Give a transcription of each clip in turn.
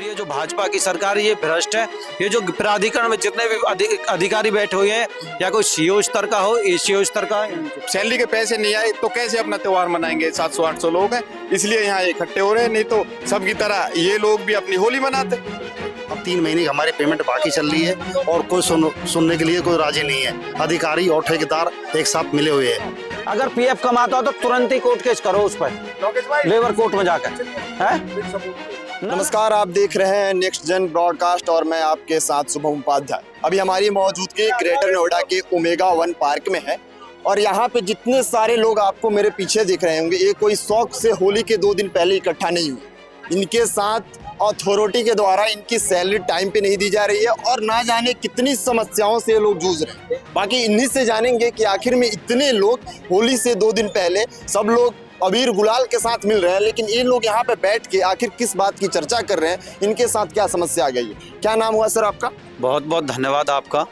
और ये जो भाजपा की सरकार है ये भ्रष्ट है। ये जो प्राधिकरण में जितने भी अधिकारी बैठे हुए हैं, या कोई सीओ स्तर का हो, एसीओ स्तर का, सैलरी के पैसे नहीं आए तो कैसे अपना त्योहार मनाएंगे। 700-800 लोग हैं इसलिए यहाँ इकट्ठे हो रहे हैं, नहीं तो सबकी तरह ये लोग भी अपनी होली मनाते। अब 3 महीने की हमारी पेमेंट बाकी चल रही है और कोई सुनने के लिए कोई राजी नहीं है। अधिकारी और ठेकेदार एक साथ मिले हुए हैं। अगर पीएफ कमाता हो तो तुरंत ही कोर्ट केस करो उस पर, लेबर कोर्ट में जाकर है। नमस्कार, आप देख रहे हैं नेक्स्ट जन ब्रॉडकास्ट और मैं आपके साथ शुभम उपाध्याय। अभी हमारी मौजूदगी ग्रेटर नोएडा के ओमेगा 1 पार्क में है और यहाँ पे जितने सारे लोग आपको मेरे पीछे दिख रहे होंगे, ये कोई शौक से होली के 2 दिन पहले इकट्ठा नहीं हुए। इनके साथ अथॉरिटी के द्वारा इनकी सैलरी टाइम पे नहीं दी जा रही है और ना जाने कितनी समस्याओं से लोग जूझ रहे हैं। बाकी इन्हीं से जानेंगे कि आखिर में इतने लोग होली से 2 दिन पहले सब लोग अबीर गुलाल के साथ मिल रहे हैं, लेकिन ये लोग यहाँ पे बैठ के आखिर किस बात की चर्चा कर रहे हैं, इनके साथ क्या समस्या आ गई है। क्या नाम हुआ सर आपका? बहुत बहुत धन्यवाद आपका।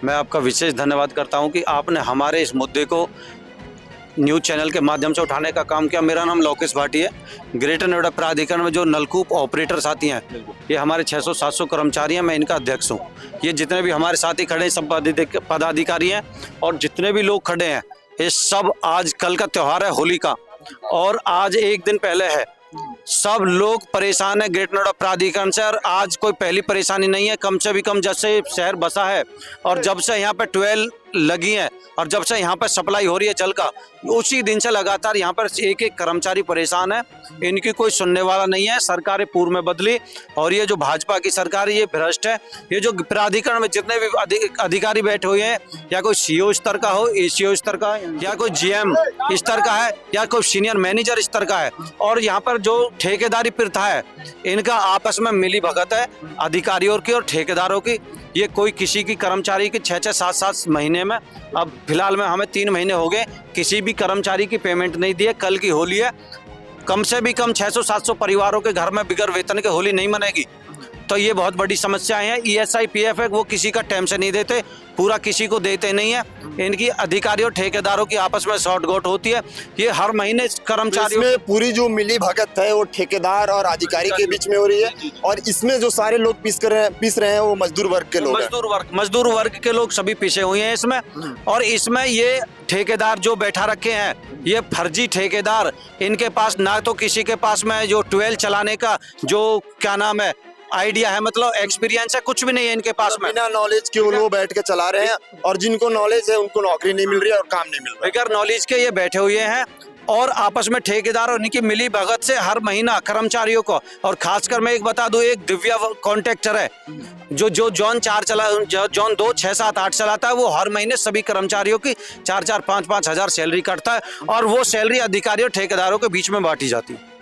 मैं आपका विशेष धन्यवाद करता हूं कि आपने हमारे इस मुद्दे को न्यूज़ चैनल के माध्यम से उठाने का काम किया। मेरा नाम लोकेश भाटी है। ग्रेटर नोएडा प्राधिकरण में जो नलकूप ऑपरेटर साथी हैं, ये हमारे 600-700 कर्मचारी हैं। मैं इनका अध्यक्ष हूँ। ये जितने भी हमारे साथी खड़े हैं सब पदाधिकारी हैं और जितने भी लोग खड़े हैं ये सब, आज कल का त्यौहार है होली का और आज एक दिन पहले है। सब लोग परेशान है ग्रेटर नोएडा प्राधिकरण से और आज कोई पहली परेशानी नहीं है। कम से भी कम जब से शहर बसा है और जब से यहाँ पे 12 लगी है और जब से यहाँ पर सप्लाई हो रही है जल का, उसी दिन से लगातार यहाँ पर एक एक कर्मचारी परेशान है। इनकी कोई सुनने वाला नहीं है। सरकारें पूर्व में बदली और ये जो भाजपा की सरकार है ये भ्रष्ट है। ये जो प्राधिकरण में जितने भी अधिकारी बैठे हुए हैं, या कोई सीओ स्तर का हो, एसीओ स्तर का, या कोई जीएम स्तर का है, या कोई सीनियर मैनेजर स्तर का है, और यहाँ पर जो ठेकेदारी प्रथा है इनका आपस में मिली भगत है अधिकारियों की और ठेकेदारों की। ये कोई किसी की कर्मचारी की 6-6, 7-7 महीने में, अब फिलहाल में हमें 3 महीने हो गए, किसी भी कर्मचारी की पेमेंट नहीं दी है। कल की होली है, कम से भी कम 600-700 परिवारों के घर में बिगर वेतन के होली नहीं मनेगी। तो ये बहुत बड़ी समस्याएं हैं। ईएसआई पीएफ है वो किसी का टाइम से नहीं देते, पूरा किसी को देते नहीं है। इनकी अधिकारियों ठेकेदारों की आपस में शॉर्ट गोट होती है। ये हर महीने कर्मचारियों में पूरी जो मिली भगत है वो ठेकेदार और अधिकारी के बीच में हो रही है और इसमें जो सारे लोग पीस रहे हैं वो मजदूर वर्ग के लोग, मजदूर वर्ग के लोग सभी पीछे हुए हैं इसमें। और इसमें ये ठेकेदार जो बैठा रखे हैं ये फर्जी ठेकेदार, इनके पास ना तो किसी के पास में जो 12 चलाने का जो क्या नाम है आइडिया है, मतलब एक्सपीरियंस है, कुछ भी नहीं है इनके पास में। बिना नॉलेज के वो लोग बैठ के चला रहे हैं और जिनको नॉलेज है उनको नौकरी नहीं मिल रही है और काम नहीं मिल रहा है। बगैर नॉलेज के ये बैठे हुए हैं और आपस में ठेकेदार और इनकी मिली भगत से हर महीना कर्मचारियों को, और खासकर मैं एक बता दूं, एक दिव्या कॉन्ट्रैक्टर है जो जोन 4 चला, जोन 2, 6, 7, 8 चलाता है, वो हर महीने सभी कर्मचारियों की 4-4, 5-5 हजार सैलरी काटता है और वो सैलरी अधिकारियों ठेकेदारों के बीच में बांटी जाती है।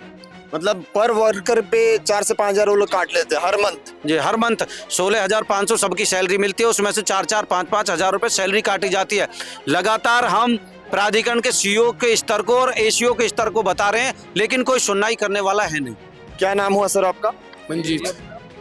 मतलब पर वर्कर पे 4 से 5 हजार वो लोग काट लेते हैं हर मंथ। जी, हर मंथ 16,500 सबकी सैलरी मिलती है, उसमें से 4-4, 5-5 हजार रुपए सैलरी काटी जाती है। लगातार हम प्राधिकरण के सीईओ के स्तर को और एसीओ के स्तर को बता रहे हैं, लेकिन कोई सुनवाई करने वाला है नहीं। क्या नाम हुआ सर आपका? मंजीत।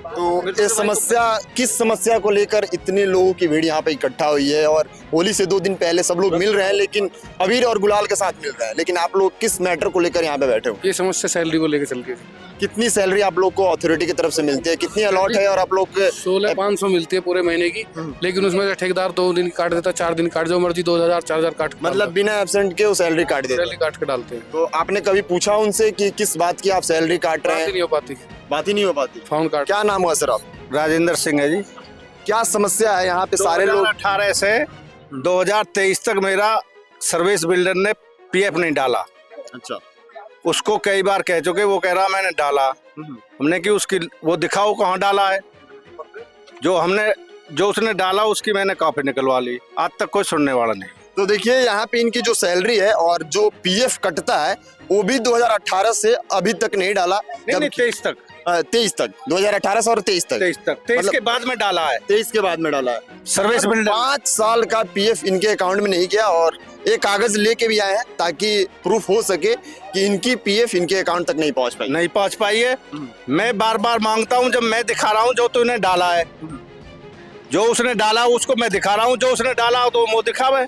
तो ये समस्या, किस समस्या को लेकर इतने लोगों की भीड़ यहाँ पे इकट्ठा हुई है? और होली से 2 दिन पहले सब लोग मिल रहे हैं, लेकिन अबीर और गुलाल के साथ मिल रहे हैं, लेकिन आप लोग किस मैटर को लेकर यहाँ पे बैठे हो? ये समस्या सैलरी को लेकर चल रही है। कितनी सैलरी आप लोग को अथॉरिटी की तरफ से मिलती है? कितनी अलॉट है? और आप लोग 16,500 मिलती है पूरे महीने की, लेकिन उसमें से ठेकेदार 2 दिन काट देता, 4 दिन काट, जो मर्जी 2,000, 4,000 काट, मतलब बिना एब्सेंट के वो सैलरी काट देते हैं, काट के डालते हैं। तो आपने कभी पूछा उनसे कि किस बात की आप सैलरी काट रहे हैं? नहीं हो पाती, बात ही नहीं हो पाती। फोन काट। क्या नाम हुआ सर आप? राजेंद्र सिंह है जी। क्या समस्या है यहाँ पे? सारे लोग 2018 से 2023 तक मेरा सर्विस बिल्डर ने पीएफ नहीं डाला। अच्छा, उसको कई बार कह चुके, वो कह रहा मैंने डाला। हमने कि उसकी वो दिखाओ कहाँ डाला है। जो उसने डाला उसकी मैंने कॉपी निकलवा ली, आज तक कोई सुनने वाला नहीं। तो देखिए यहाँ पे इनकी जो सैलरी है और जो पीएफ कटता है वो भी 2018 से अभी तक नहीं डाला। नहीं, 23 तक, 23 तक, 2018 से और 23 तक। 23 के बाद में डाला है। 23 के बाद में डाला है सर्विस बिल्डर। 5 साल का पीएफ इनके अकाउंट में नहीं गया और एक कागज लेके भी आए हैं ताकि प्रूफ हो सके कि इनकी पीएफ इनके अकाउंट तक नहीं पहुंच पाई है। मैं बार बार मांगता हूं, जब मैं दिखा रहा हूं जो तूने डाला है, जो उसने डाला उसको मैं दिखा रहा हूं, जो उसने डाला तो वो दिखावे।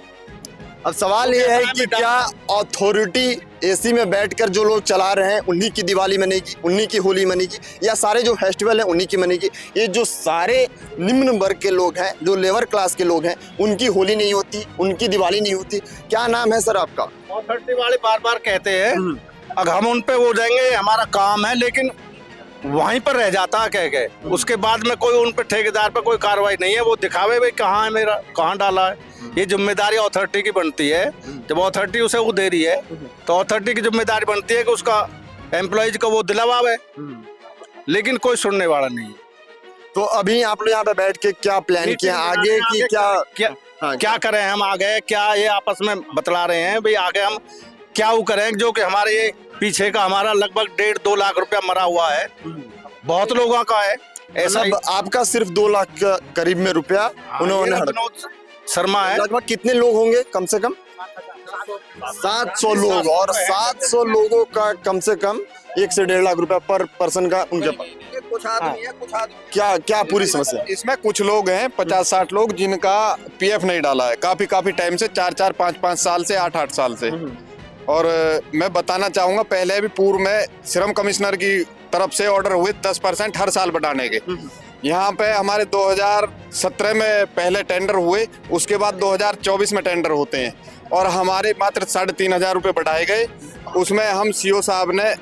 अब सवाल ये है कि क्या अथॉरिटी एसी में बैठकर जो लोग चला रहे हैं उन्हीं की दिवाली मनेगी, उन्हीं की होली मनेगी, या सारे जो फेस्टिवल हैं उन्हीं की मनेगी? ये जो सारे निम्न वर्ग के लोग हैं, जो लेबर क्लास के लोग हैं, उनकी होली नहीं होती, उनकी दिवाली नहीं होती। क्या नाम है सर आपका? अथॉरिटी वाले बार बार कहते हैं अब हम उन पे वो जाएंगे, हमारा काम है, लेकिन वहीं पर रह जाता है कह के। उसके बाद में कोई उन पे ठेकेदार पे कोई कार्रवाई नहीं है। वो दिखावे भाई कहाँ है मेरा, कहाँ डाला है। ये जिम्मेदारी अथॉरिटी की बनती है। जब अथॉरिटी उसे वो दे रही है तो अथॉरिटी की जिम्मेदारी बनती है कि उसका एम्प्लॉइज को वो दिलवावे, लेकिन कोई सुनने वाला नहीं है। तो अभी आप लोग यहाँ पे बैठ के क्या प्लान किया आगे की? क्या करें हम आगे? क्या ये आपस में बतला रहे हैं भाई आगे हम क्या वो करें? जो कि हमारे ये पीछे का हमारा लगभग 1.5-2 लाख रुपया मरा हुआ है, बहुत लोगों का है ऐसा। मतलब आपका सिर्फ 2 लाख के करीब में रुपया उन्होंने विनोद शर्मा है। लगभग कितने लोग होंगे? कम से कम 700 लोग, और 700 लोगों का कम से कम 1 से 1.5 लाख रुपया पर पर्सन का उनके पास। कुछ आदमी है, कुछ आदमी क्या पूरी समस्या? इसमें कुछ लोग हैं 50-60 लोग जिनका पीएफ नहीं डाला है काफी टाइम से, 4-4, 5-5 साल से, 8-8 साल से। और मैं बताना चाहूंगा, पहले भी पूर्व में श्रम कमिश्नर की तरफ से ऑर्डर हुए 10% हर साल बढ़ाने के। यहाँ पे हमारे 2017 में पहले टेंडर हुए, उसके बाद 2024 में टेंडर होते हैं, और हमारे मात्र 3,500 रुपये बढ़ाए गए। उसमें हम सीओ साहब ने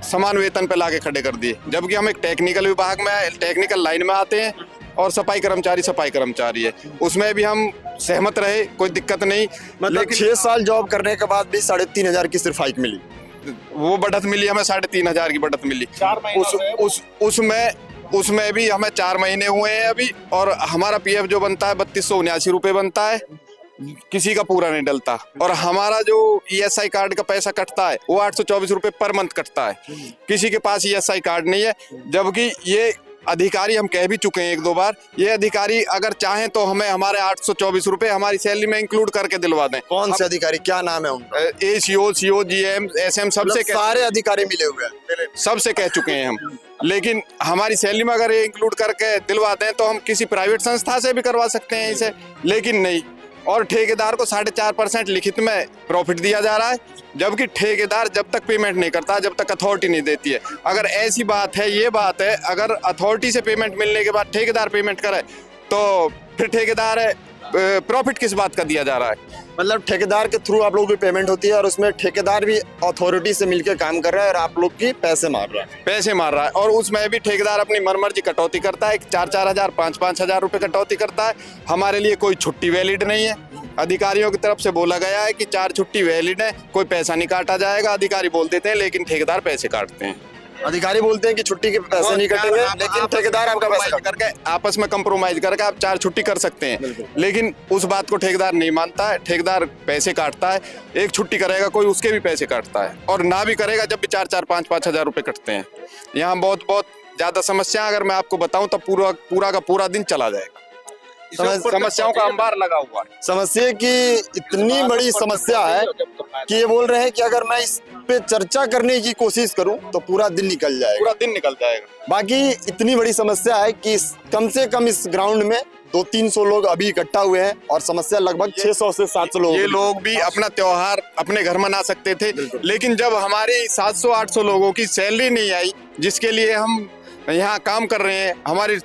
समान वेतन पे लाके खड़े कर दिए, जबकि हम एक टेक्निकल विभाग में, टेक्निकल लाइन में आते हैं, और सफाई कर्मचारी है। उसमें भी हम सहमत रहे, कोई दिक्कत नहीं। मतलब 6 साल जॉब करने के बाद भी 3,500 की सिर्फ हाइक मिली। वो बढ़त मिली हमें, 3,500 की बढ़त मिली। उसमें भी हमें 4 महीने हुए हैं अभी, और हमारा पीएफ जो बनता है 3,279 रुपये बनता है, किसी का पूरा नहीं डलता। और हमारा जो ईएसआई कार्ड का पैसा कटता है वो 824 रुपये पर मंथ कटता है। किसी के पास ईएसआई कार्ड नहीं है, जबकि ये अधिकारी, हम कह भी चुके हैं 1-2 बार, ये अधिकारी अगर चाहें तो हमें हमारे 824 रुपये हमारी सैलरी में इंक्लूड करके दिलवा दें। कौन से अधिकारी, क्या नाम है उनका? एसीओ, सीओ, जीएम, एसएम, सबसे सारे अधिकारी मिले हुए हैं, सबसे कह चुके हैं हम। लेकिन हमारी सैलरी में अगर ये इंक्लूड करके दिलवा दें तो हम किसी प्राइवेट संस्था से भी करवा सकते हैं इसे, लेकिन नहीं। और ठेकेदार को 4.5% लिखित में प्रॉफिट दिया जा रहा है, जबकि ठेकेदार जब तक पेमेंट नहीं करता, जब तक अथॉरिटी नहीं देती है। अगर ऐसी बात है, ये बात है, अगर अथॉरिटी से पेमेंट मिलने के बाद ठेकेदार पेमेंट करे तो फिर ठेकेदार है प्रॉफिट किस बात का दिया जा रहा है? मतलब ठेकेदार के थ्रू आप लोगों की पेमेंट होती है, और उसमें ठेकेदार भी अथॉरिटी से मिलकर काम कर रहा है, और आप लोग की पैसे मार रहा है। और उसमें भी ठेकेदार अपनी मनमर्जी कटौती करता है, 4-4 हजार, 5-5 हजार रुपये कटौती करता है। हमारे लिए कोई छुट्टी वैलिड नहीं है। अधिकारियों की तरफ से बोला गया है कि 4 छुट्टी वैलिड है, कोई पैसा नहीं काटा जाएगा। अधिकारी बोल देते हैं, लेकिन ठेकेदार पैसे काटते हैं। अधिकारी बोलते हैं कि छुट्टी के पैसे नहीं कटेंगे, लेकिन ठेकेदार आपका पैसा करके आपस में कंप्रोमाइज करके आप 4 छुट्टी कर सकते हैं, लेकिन उस बात को ठेकेदार नहीं मानता है। ठेकेदार पैसे काटता है, 1 छुट्टी करेगा कोई, उसके भी पैसे काटता है, और ना भी करेगा जब भी 4-4, 5-5 हजार रुपये कटते हैं। यहाँ बहुत ज्यादा समस्या, अगर मैं आपको बताऊं तो पूरा का पूरा दिन चला जाएगा। समस्याओं का अंबार लगा हुआ है। समस्या की इतनी बड़ी समस्या है कि ये बोल रहे हैं कि अगर मैं इस पे चर्चा करने की कोशिश करूं तो पूरा दिन निकल जाएगा। बाकी इतनी बड़ी समस्या है कि कम से कम इस ग्राउंड में 200-300 लोग अभी इकट्ठा हुए हैं, और समस्या लगभग 600 से 700 लोग। ये लोग भी अपना त्योहार अपने घर मना सकते थे, लेकिन जब हमारे 700-800 लोगों की सैलरी नहीं आई, जिसके लिए हम यहाँ काम कर रहे हैं, हमारी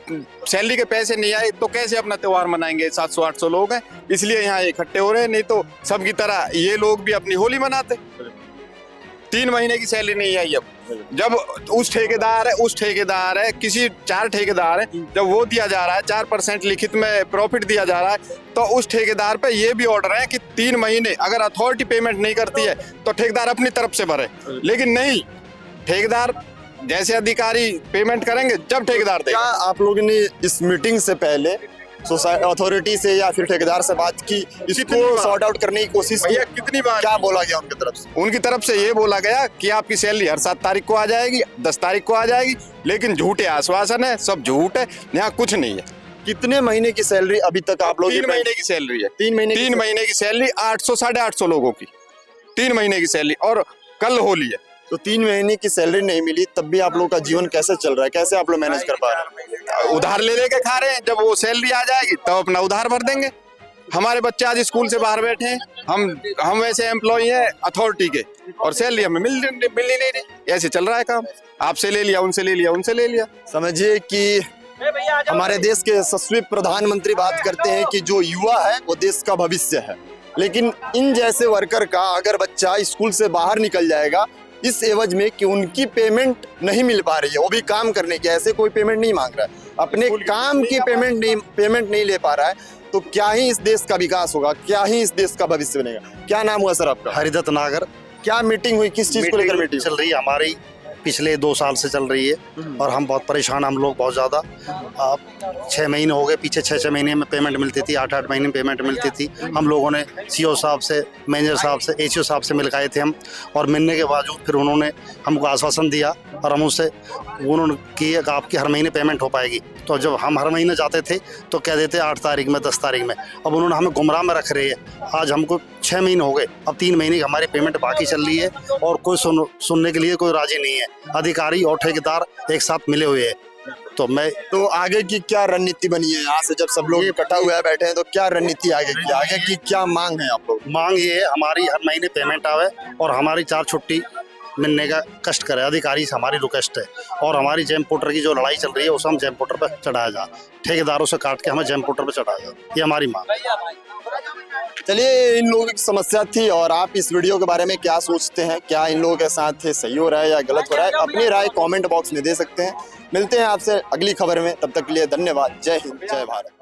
सैलरी के पैसे नहीं आए, तो कैसे अपना त्योहार मनाएंगे? 700-800 लोग हैं, इसलिए यहाँ इकट्ठे हो रहे हैं। नहीं तो सबकी तरह ये लोग भी अपनी होली मनाते। 3 महीने की सैलरी नहीं आई। अब जब उस ठेकेदार है, किसी 4 ठेकेदार है, जब वो दिया जा रहा है 4% लिखित में प्रॉफिट दिया जा रहा है, तो उस ठेकेदार पे ये भी ऑर्डर है कि 3 महीने अगर अथॉरिटी पेमेंट नहीं करती है तो ठेकेदार अपनी तरफ से भरे। लेकिन नहीं, ठेकेदार जैसे अधिकारी पेमेंट करेंगे जब ठेकेदार देगा। क्या आप लोगों ने इस मीटिंग से पहले अथॉरिटी से या फिर ठेकेदार से बात की, इसको सॉर्ट आउट करने की कोशिश की? कितनी बार क्या बोला गया उनकी तरफ से? उनकी तरफ से ये बोला गया कि आपकी सैलरी हर 7 तारीख को आ जाएगी, 10 तारीख को आ जाएगी, लेकिन झूठे आश्वासन है, सब झूठ है, यहाँ कुछ नहीं है। कितने महीने की सैलरी अभी तक आप लोग? 3 महीने की सैलरी है। 3 महीने की सैलरी 800-850 लोगों की, 3 महीने की सैलरी, और कल होली है। तो 3 महीने की सैलरी नहीं मिली, तब भी आप लोग का जीवन कैसे चल रहा है? कैसे आप लोग मैनेज कर पा रहे हैं? उधार ले लेके खा रहे हैं, जब वो सैलरी आ जाएगी तब अपना उधार भर देंगे। हमारे बच्चे आज स्कूल से बाहर बैठे हैं, हम वैसे एम्प्लॉय हैं अथॉरिटी के और सैलरी हमें मिल ही नहीं रही। ऐसे चल रहा है काम, आपसे ले लिया, उनसे ले लिया, उनसे ले लिया। समझिए कि हमारे देश के यशस्वी प्रधानमंत्री बात करते हैं कि जो युवा है वो देश का भविष्य है, लेकिन इन जैसे वर्कर का अगर बच्चा स्कूल से बाहर निकल जाएगा इस एवज में कि उनकी पेमेंट नहीं मिल पा रही है, वो भी काम करने की, ऐसे कोई पेमेंट नहीं मांग रहा है, अपने काम की पेमेंट नहीं ले पा रहा है, तो क्या ही इस देश का विकास होगा, क्या ही इस देश का भविष्य बनेगा। क्या नाम हुआ सर आपका? हरिदत्त नागर। क्या मीटिंग हुई, किस चीज को लेकर मीटिंग चल रही है? हमारी पिछले 2 साल से चल रही है और हम बहुत परेशान, हम लोग बहुत ज़्यादा। 6 महीने हो गए, पीछे 6 महीने में पेमेंट मिलती थी, 8 महीने में पेमेंट मिलती थी। हम लोगों ने सीओ साहब से, मैनेजर साहब से, एचओ साहब से मिल गए थे हम, और मिलने के बावजूद फिर उन्होंने हमको आश्वासन दिया और हम उससे उन्होंने किया कि आपकी हर महीने पेमेंट हो पाएगी। तो जब हम हर महीने जाते थे तो कह देते 8 तारीख में, 10 तारीख में। अब उन्होंने हमें गुमराह में रख रहे हैं। आज हमको 6 महीने हो गए, अब 3 महीने की हमारी पेमेंट बाकी चल रही है और कोई सुनने के लिए कोई राजी नहीं है। अधिकारी और ठेकेदार एक साथ मिले हुए हैं। तो आगे की क्या रणनीति बनी है? यहाँ से जब सब लोग इकट्ठा हुए बैठे हैं तो क्या रणनीति आगे की क्या मांग है आप लोग? मांग ये है, हमारी हर महीने पेमेंट आवे और हमारी 4 छुट्टी मिलने का कष्ट करे। अधिकारी से हमारी रिक्वेस्ट है, और हमारी जेम पोर्टर की जो लड़ाई चल रही है उसे हम जेम पोर्टर पर चढ़ाया जाए, ठेकेदारों से काट के हमें जेम पोर्टर पर चढ़ाया जाए, ये हमारी मांग है। चलिए, इन लोगों की समस्या थी, और आप इस वीडियो के बारे में क्या सोचते हैं? क्या इन लोगों के साथ सही हो रहा है या गलत हो रहा है? अपनी राय कमेंट बॉक्स में दे सकते हैं। मिलते हैं आपसे अगली खबर में, तब तक के लिए धन्यवाद। जय हिंद, जय भारत।